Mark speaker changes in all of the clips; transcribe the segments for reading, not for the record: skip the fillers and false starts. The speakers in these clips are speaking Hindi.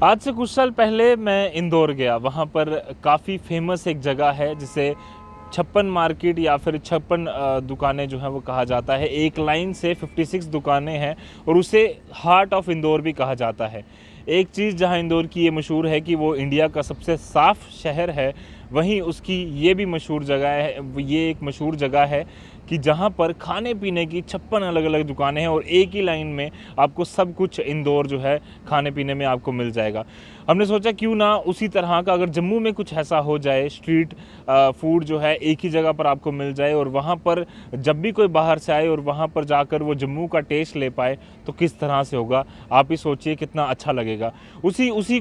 Speaker 1: आज से कुछ साल पहले मैं इंदौर गया। वहाँ पर काफ़ी फेमस एक जगह है जिसे छप्पन मार्केट या फिर छप्पन दुकानें जो है वो कहा जाता है। एक लाइन से 56 दुकानें हैं और उसे हार्ट ऑफ इंदौर भी कहा जाता है। एक चीज़ जहाँ इंदौर की ये मशहूर है कि वो इंडिया का सबसे साफ़ शहर है, वहीं उसकी ये भी मशहूर जगह है, ये एक मशहूर जगह है कि जहाँ पर खाने पीने की 56 अलग अलग दुकानें हैं और एक ही लाइन में आपको सब कुछ इंदौर जो है खाने पीने में आपको मिल जाएगा। हमने सोचा क्यों ना उसी तरह का अगर जम्मू में कुछ ऐसा हो जाए, स्ट्रीट फूड जो है एक ही जगह पर आपको मिल जाए और वहाँ पर जब भी कोई बाहर से आए और वहाँ पर जाकर वो जम्मू का टेस्ट ले पाए तो किस तरह से होगा। आप ही सोचिए कितना अच्छा लगेगा। उसी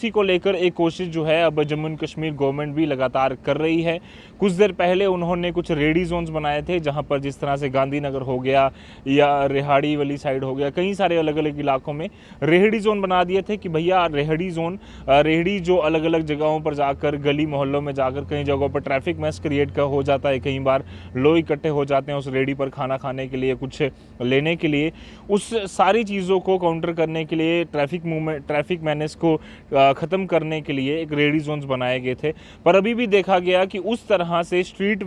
Speaker 1: को लेकर एक कोशिश जो है अब जम्मू एंड कश्मीर गवर्नमेंट भी लगातार कर रही है। कुछ देर पहले उन्होंने कुछ रेडी जोन्स बनाए थे जहाँ पर जिस तरह से गांधीनगर हो गया या रेहाड़ी वाली साइड हो गया, कई सारे अलग अलग इलाकों में रेहड़ी जोन बना दिए थे कि भैया रेहड़ी जोन, रेहड़ी जो अलग अलग जगहों पर जाकर गली मोहल्लों में जाकर कई जगहों पर ट्रैफिक मैस क्रिएट हो जाता है। कई बार लोग इकट्ठे हो जाते हैं उस रेहड़ी पर खाना खाने के लिए, कुछ लेने के लिए। उस सारी चीज़ों को काउंटर करने के लिए, ट्रैफिक मैनेज को ख़त्म करने के लिए एक रेहड़ी जोन्स बनाए गए थे। पर अभी भी देखा गया कि उस तरह से स्ट्रीट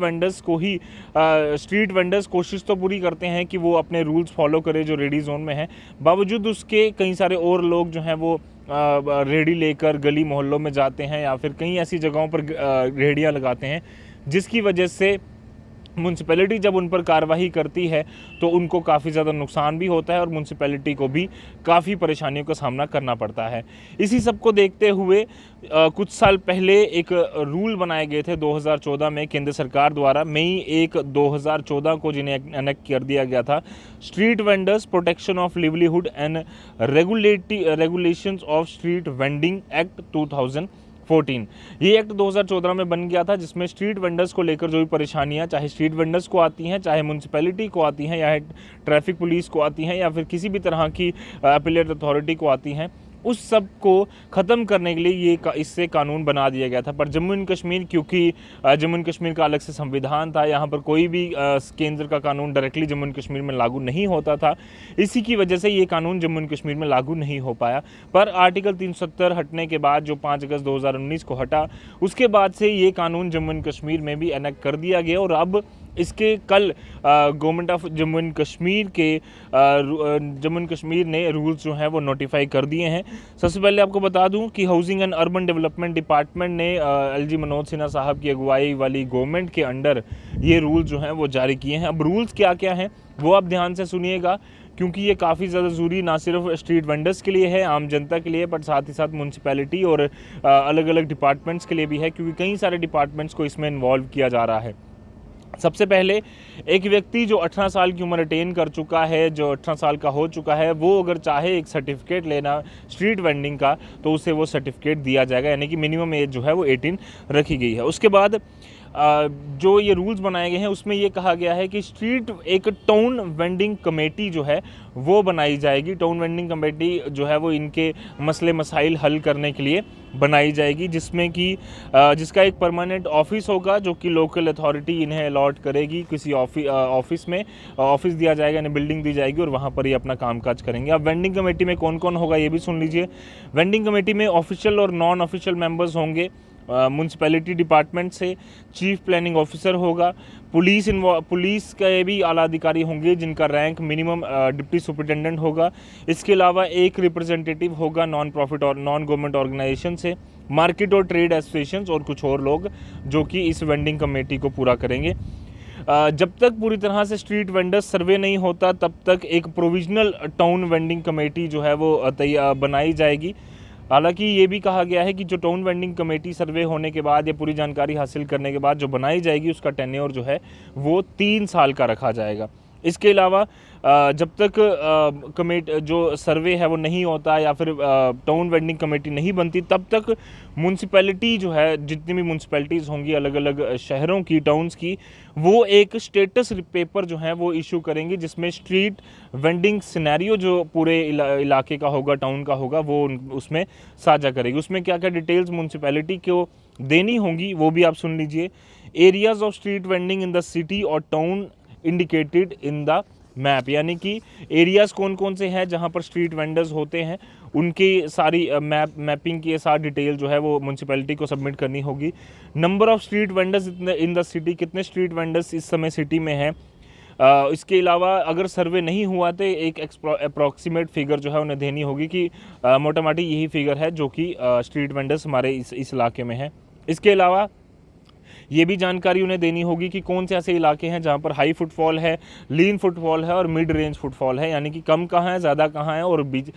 Speaker 1: वेंडर्स कोशिश तो पूरी करते हैं कि वो अपने रूल्स फॉलो करें जो रेडी जोन में है, बावजूद उसके कई सारे और लोग जो हैं वो रेहड़ी लेकर गली मोहल्लों में जाते हैं या फिर कई ऐसी जगहों पर रेहड़ियाँ लगाते हैं, जिसकी वजह से म्यूनसिपैलिटी जब उन पर कार्रवाई करती है तो उनको काफ़ी ज़्यादा नुकसान भी होता है और म्यूनसिपैलिटी को भी काफ़ी परेशानियों का सामना करना पड़ता है। इसी सब को देखते हुए कुछ साल पहले एक रूल बनाए गए थे 2014 में केंद्र सरकार द्वारा। मई 1 2014 को जिन्हें एनेक्ट कर दिया गया था, street vendors protection of livelihood and regulations of street vending act 2014। ये एक्ट 2014 में बन गया था, जिसमें स्ट्रीट वेंडर्स को लेकर जो भी परेशानियां चाहे स्ट्रीट वेंडर्स को आती हैं, चाहे म्यूनसिपैलिटी को आती हैं, या ट्रैफिक पुलिस को आती हैं, या फिर किसी भी तरह की अपीलेट अथॉरिटी को आती हैं, उस सब को ख़त्म करने के लिए इससे कानून बना दिया गया था। पर जम्मू एंड कश्मीर, क्योंकि जम्मू एंड कश्मीर का अलग से संविधान था, यहाँ पर कोई भी केंद्र का कानून डायरेक्टली जम्मू एंड कश्मीर में लागू नहीं होता था, इसी की वजह से ये कानून जम्मू एंड कश्मीर में लागू नहीं हो पाया। पर आर्टिकल 370 हटने के बाद, जो 5 अगस्त 2019 को हटा, उसके बाद से ये कानून जम्मू एंड कश्मीर में भी एनेक्ट कर दिया गया और अब इसके कल government of Jammu and Kashmir ने रूल्स जो हैं वो नोटिफाई कर दिए हैं। सबसे पहले आपको बता दूं कि housing and urban development department ने एलजी मनोज सिन्हा साहब की अगुवाई वाली गवर्नमेंट के अंडर ये रूल जो हैं वो जारी किए हैं। अब रूल्स क्या क्या हैं वो आप ध्यान से सुनिएगा, क्योंकि ये काफ़ी ज़्यादा ज़रूरी ना सिर्फ स्ट्रीट वेंडर्स के लिए है, आम जनता के लिए, बट साथ ही साथ म्यूनसिपैलिटी और अलग अलग डिपार्टमेंट्स के लिए भी है, क्योंकि कई सारे डिपार्टमेंट्स को इसमें इन्वॉल्व किया जा रहा है। सबसे पहले, एक व्यक्ति जो 18 साल की उम्र अटेन कर चुका है, जो 18 साल का हो चुका है, वो अगर चाहे एक सर्टिफिकेट लेना स्ट्रीट वेंडिंग का तो उसे वो सर्टिफिकेट दिया जाएगा, यानी कि मिनिमम एज जो है वो 18 रखी गई है। उसके बाद जो ये रूल्स बनाए गए हैं उसमें ये कहा गया है कि एक टाउन वेंडिंग कमेटी जो है वो बनाई जाएगी। टाउन वेंडिंग कमेटी जो है वो इनके मसले मसाइल हल करने के लिए बनाई जाएगी, जिसमें कि जिसका एक परमानेंट ऑफिस होगा जो कि लोकल अथॉरिटी इन्हें अलॉट करेगी। किसी ऑफिस में ऑफिस दिया जाएगा, इन्हें बिल्डिंग दी जाएगी और वहाँ पर ये अपना कामकाज करेंगे। अब वेंडिंग कमेटी में कौन कौन होगा ये भी सुन लीजिए। वेंडिंग कमेटी में ऑफिशियल और नॉन ऑफिशियल मेंबर्स होंगे। म्यूनसिपैलिटी डिपार्टमेंट से चीफ प्लानिंग ऑफिसर होगा, पुलिस के भी आला अधिकारी होंगे जिनका रैंक मिनिमम डिप्टी सुपरिटेंडेंट होगा। इसके अलावा एक रिप्रेजेंटेटिव होगा नॉन प्रॉफिट और नॉन गवर्नमेंट ऑर्गेनाइजेशन से, मार्केट और ट्रेड एसोसिएशंस और कुछ और लोग जो कि इस वेंडिंग कमेटी को पूरा करेंगे। जब तक पूरी तरह से स्ट्रीट वेंडर्स सर्वे नहीं होता तब तक एक प्रोविजनल टाउन वेंडिंग कमेटी जो है वो बनाई जाएगी। हालांकि ये भी कहा गया है कि जो टाउन वेंडिंग कमेटी सर्वे होने के बाद या पूरी जानकारी हासिल करने के बाद जो बनाई जाएगी उसका टेन्योर जो है वो 3 साल का रखा जाएगा। इसके अलावा जब तक जो सर्वे है वो नहीं होता या फिर टाउन वेंडिंग कमेटी नहीं बनती, तब तक म्यूनसिपैलिटी जो है, जितनी भी म्यूनसिपैलिटीज़ होंगी अलग अलग शहरों की, टाउन्स की, वो एक स्टेटस पेपर जो है वो इशू करेंगे, जिसमें स्ट्रीट वेंडिंग सिनेरियो जो पूरे इलाके का होगा, टाउन का होगा, वो उसमें साझा करेगी। उसमें क्या क्या डिटेल्स म्यूनसिपैलिटी को देनी होंगी वो भी आप सुन लीजिए। Areas of street vending in the city और town indicated in the map, यानी कि एरियाज़ कौन कौन से हैं जहां पर स्ट्रीट वेंडर्स होते हैं उनकी सारी मैपिंग की सारी डिटेल जो है वो म्यूनसिपैलिटी को सबमिट करनी होगी। Number of street vendors in the city, कितने स्ट्रीट वेंडर्स इस समय सिटी में हैं। इसके अलावा अगर सर्वे नहीं हुआ तो एक अप्रॉक्सीमेट फिगर जो है उन्हें देनी होगी कि मोटा मोटी यही फिगर है जो कि स्ट्रीट वेंडर्स हमारे इस इलाके में है। इसके अलावा ये भी जानकारी उन्हें देनी होगी कि कौन से ऐसे इलाके हैं जहाँ पर हाई फुटफॉल है, लीन फुटफॉल है और मिड रेंज फुटफॉल है, यानी कि कम कहाँ है, ज़्यादा कहाँ है और बीच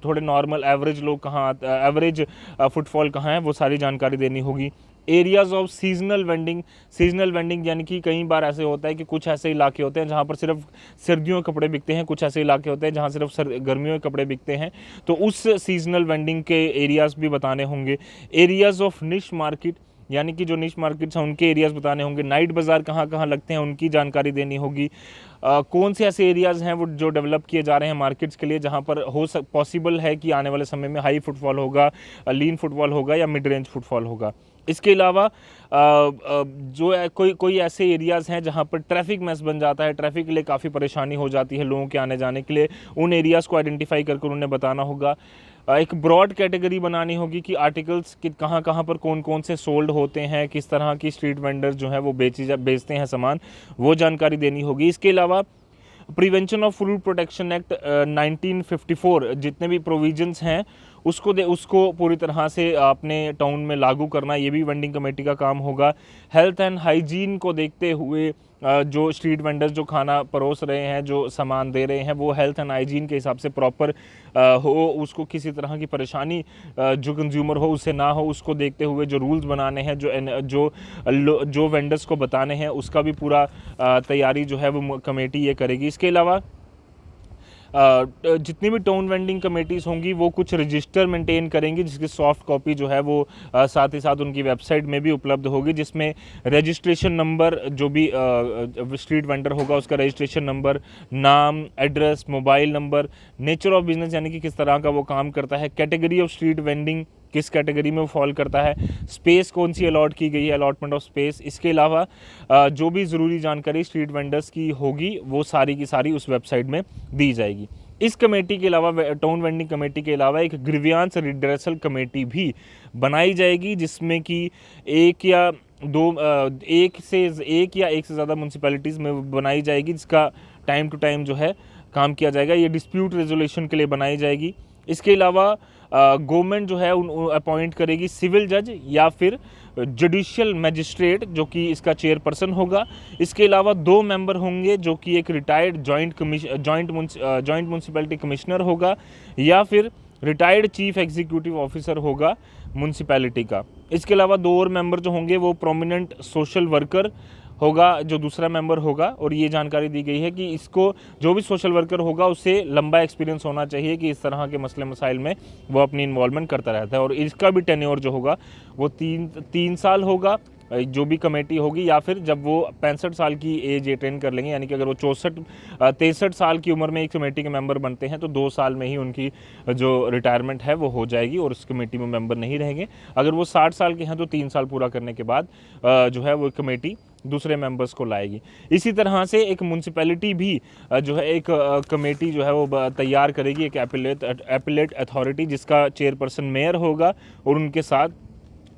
Speaker 1: थोड़े नॉर्मल एवरेज लोग कहाँ, एवरेज फुटफॉल कहाँ है, वो सारी जानकारी देनी होगी। एरियाज़ ऑफ सीजनल वेंडिंग यानी कि कई बार ऐसे होता है कि कुछ ऐसे इलाके होते हैं जहाँ पर सिर्फ सर्दियों के कपड़े बिकते हैं, कुछ ऐसे इलाके होते हैं जहाँ सिर्फ गर्मियों के कपड़े बिकते हैं, तो उस सीजनल वेंडिंग के एरियाज़ भी बताने होंगे। एरियाज़ ऑफ निश मार्केट, यानी कि जो निश मार्केट्स हैं उनके एरियाज़ बताने होंगे। नाइट बाज़ार कहाँ कहाँ लगते हैं उनकी जानकारी देनी होगी। कौन से ऐसे एरियाज़ हैं वो जो डेवलप किए जा रहे हैं मार्केट्स के लिए जहाँ पर पॉसिबल है कि आने वाले समय में हाई फुटफॉल होगा, लीन फुटफॉल होगा या मिड रेंज फुटफॉल होगा। इसके अलावा जो कोई ऐसे एरियाज़ हैं जहाँ पर ट्रैफिक मैस बन जाता है, ट्रैफिक के लिए काफ़ी परेशानी हो जाती है लोगों के आने जाने के लिए, उन एरियाज़ को आइडेंटिफाई करके उन्हें बताना होगा। एक ब्रॉड कैटेगरी बनानी होगी कि आर्टिकल्स कहाँ कहाँ पर कौन कौन से सोल्ड होते हैं, किस तरह की स्ट्रीट वेंडर जो है वो बेचते हैं सामान, वो जानकारी देनी होगी। इसके अलावा prevention of food protection act 1954 जितने भी प्रोविजंस हैं उसको पूरी तरह से अपने टाउन में लागू करना, ये भी वेंडिंग कमेटी का काम होगा। हेल्थ एंड हाइजीन को देखते हुए जो स्ट्रीट वेंडर्स जो खाना परोस रहे हैं, जो सामान दे रहे हैं, वो हेल्थ एंड हाइजीन के हिसाब से प्रॉपर हो, उसको किसी तरह की परेशानी जो कंज्यूमर हो उससे ना हो, उसको देखते हुए जो रूल्स बनाने हैं, जो वेंडर्स को बताने हैं, उसका भी पूरा तैयारी जो है वो कमेटी ये करेगी। इसके अलावा जितनी भी टाउन वेंडिंग कमेटीज़ होंगी वो कुछ रजिस्टर मेंटेन करेंगी जिसकी सॉफ्ट कॉपी जो है वो साथ ही साथ उनकी वेबसाइट में भी उपलब्ध होगी, जिसमें रजिस्ट्रेशन नंबर, जो भी स्ट्रीट वेंडर होगा उसका रजिस्ट्रेशन नंबर, नाम, address, mobile number, nature of business यानी कि किस तरह का वो काम करता है, कैटेगरी ऑफ स्ट्रीट वेंडिंग किस कैटेगरी में वो फॉल करता है, स्पेस कौन सी अलॉट की गई है, अलॉटमेंट ऑफ स्पेस। इसके अलावा जो भी ज़रूरी जानकारी स्ट्रीट वेंडर्स की होगी वो सारी की सारी उस वेबसाइट में दी जाएगी। इस कमेटी के अलावा, टाउन वेंडिंग कमेटी के अलावा एक ग्रीवियांस रिड्रेसल कमेटी भी बनाई जाएगी, जिसमें कि एक या एक से ज़्यादा म्यूनसिपैलिटीज़ में बनाई जाएगी, जिसका टाइम टू टाइम जो है काम किया जाएगा। ये डिस्प्यूट रेजोल्यूशन के लिए बनाई जाएगी। इसके अलावा गवर्नमेंट जो है अपॉइंट करेगी सिविल जज या फिर जुडिशियल मैजिस्ट्रेट जो कि इसका चेयरपर्सन होगा। इसके अलावा 2 मेंबर होंगे जो कि एक रिटायर्ड जॉइंट म्यूनसिपैलिटी कमिश्नर होगा या फिर रिटायर्ड चीफ एग्जीक्यूटिव ऑफिसर होगा म्यूनसिपैलिटी का। इसके अलावा 2 और मेंबर जो होंगे वो प्रोमिनेंट सोशल वर्कर होगा जो दूसरा मेंबर होगा, और ये जानकारी दी गई है कि इसको जो भी सोशल वर्कर होगा उससे लंबा एक्सपीरियंस होना चाहिए कि इस तरह के मसले मसाइल में वो अपनी इन्वॉल्वमेंट करता रहता है, और इसका भी टेन्योर जो होगा वो 3 साल होगा जो भी कमेटी होगी, या फिर जब वो 65 साल की एज अटेन कर लेंगे, यानी कि अगर वो 63 साल की उम्र में एक कमेटी के मेंबर बनते हैं तो 2 साल में ही उनकी जो रिटायरमेंट है वो हो जाएगी और उस कमेटी में मेंबर नहीं रहेंगे। अगर वो 60 साल के हैं तो 3 साल पूरा करने के बाद जो है वो कमेटी दूसरे मेंबर्स को लाएगी। इसी तरह से एक म्यूनसिपैलिटी भी जो है एक कमेटी जो है वो तैयार करेगी, एक एपिलेट अथॉरिटी जिसका चेयरपर्सन मेयर होगा, और उनके साथ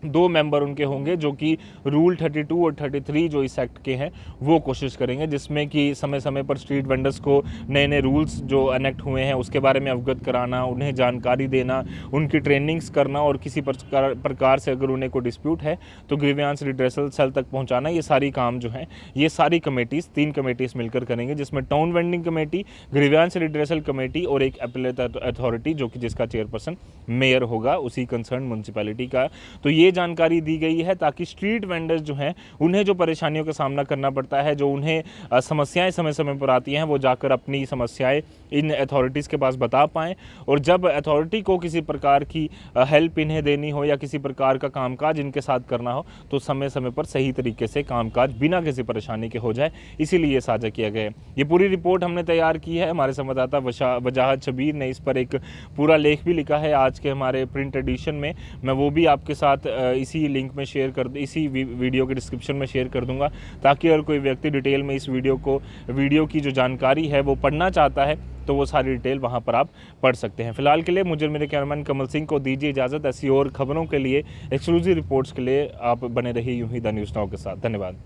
Speaker 1: 2 मेंबर उनके होंगे जो कि रूल 32 और 33 जो इस एक्ट के हैं वो कोशिश करेंगे, जिसमें कि समय समय पर स्ट्रीट वेंडर्स को नए नए रूल्स जो अनेक्ट हुए हैं उसके बारे में अवगत कराना, उन्हें जानकारी देना, उनकी ट्रेनिंग्स करना, और किसी प्रकार से अगर उन्हें कोई डिस्प्यूट है तो ग्रीवियांस रिड्रेसल सेल तक पहुंचाना। ये सारी काम जो है ये सारी कमेटीज़ 3 कमेटीज़ मिलकर करेंगे, जिसमें town vending committee, grievance redressal committee और एक एपिलेट अथॉरिटी जो कि जिसका चेयरपर्सन मेयर होगा उसी कंसर्न म्यूनसिपैलिटी का। तो ये जानकारी दी गई है ताकि स्ट्रीट वेंडर्स जो हैं उन्हें जो परेशानियों का सामना करना पड़ता है, जो उन्हें समस्याएं समय समय पर आती हैं, वो जाकर अपनी समस्याएं इन अथॉरिटीज़ के पास बता पाएँ, और जब अथॉरिटी को किसी प्रकार की हेल्प इन्हें देनी हो या किसी प्रकार का कामकाज इनके साथ करना हो तो समय समय पर सही तरीके से कामकाज बिना किसी परेशानी के हो जाए, इसीलिए साझा किया गया है। ये पूरी रिपोर्ट हमने तैयार की है, हमारे संवाददाता वजाहत शबीर ने इस पर एक पूरा लेख भी लिखा है आज के हमारे प्रिंट एडिशन में, मैं वो भी आपके साथ इसी लिंक में शेयर कर, इसी वीडियो के डिस्क्रिप्शन में शेयर कर दूंगा, ताकि अगर कोई व्यक्ति डिटेल में इस वीडियो की जो जानकारी है वो पढ़ना चाहता है तो वो सारी डिटेल वहाँ पर आप पढ़ सकते हैं। फिलहाल के लिए मुझे मेरे कैमरामैन कमल सिंह को दीजिए इजाज़त। ऐसी और खबरों के लिए, एक्सक्लूसिव रिपोर्ट्स के लिए आप बने रहिए यूं ही द न्यूज़ नाउ के साथ। धन्यवाद।